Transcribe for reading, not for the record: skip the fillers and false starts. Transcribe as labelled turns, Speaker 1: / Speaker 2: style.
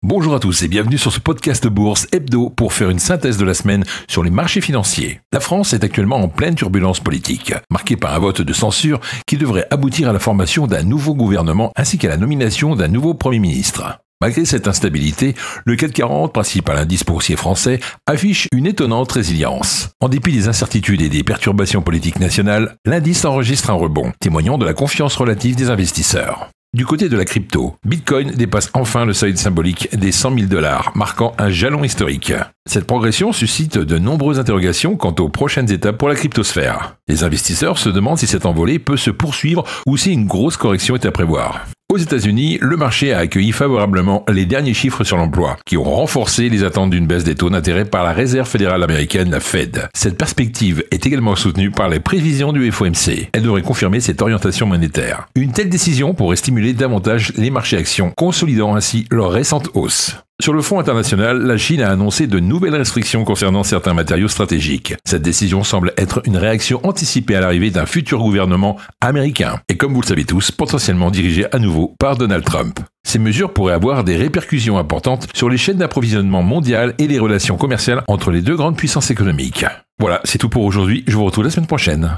Speaker 1: Bonjour à tous et bienvenue sur ce podcast Bourse Hebdo pour faire une synthèse de la semaine sur les marchés financiers. La France est actuellement en pleine turbulence politique, marquée par un vote de censure qui devrait aboutir à la formation d'un nouveau gouvernement ainsi qu'à la nomination d'un nouveau Premier ministre. Malgré cette instabilité, le CAC 40, principal indice boursier français, affiche une étonnante résilience. En dépit des incertitudes et des perturbations politiques nationales, l'indice enregistre un rebond, témoignant de la confiance relative des investisseurs. Du côté de la crypto, Bitcoin dépasse enfin le seuil symbolique des 100 000 $, marquant un jalon historique. Cette progression suscite de nombreuses interrogations quant aux prochaines étapes pour la cryptosphère. Les investisseurs se demandent si cette envolée peut se poursuivre ou si une grosse correction est à prévoir. Aux États-Unis, le marché a accueilli favorablement les derniers chiffres sur l'emploi, qui ont renforcé les attentes d'une baisse des taux d'intérêt par la Réserve fédérale américaine, la Fed. Cette perspective est également soutenue par les prévisions du FOMC. Elle devrait confirmer cette orientation monétaire. Une telle décision pourrait stimuler davantage les marchés actions, consolidant ainsi leur récente hausse. Sur le front international, la Chine a annoncé de nouvelles restrictions concernant certains matériaux stratégiques. Cette décision semble être une réaction anticipée à l'arrivée d'un futur gouvernement américain, et comme vous le savez tous, potentiellement dirigé à nouveau par Donald Trump. Ces mesures pourraient avoir des répercussions importantes sur les chaînes d'approvisionnement mondiales et les relations commerciales entre les deux grandes puissances économiques. Voilà, c'est tout pour aujourd'hui, je vous retrouve la semaine prochaine.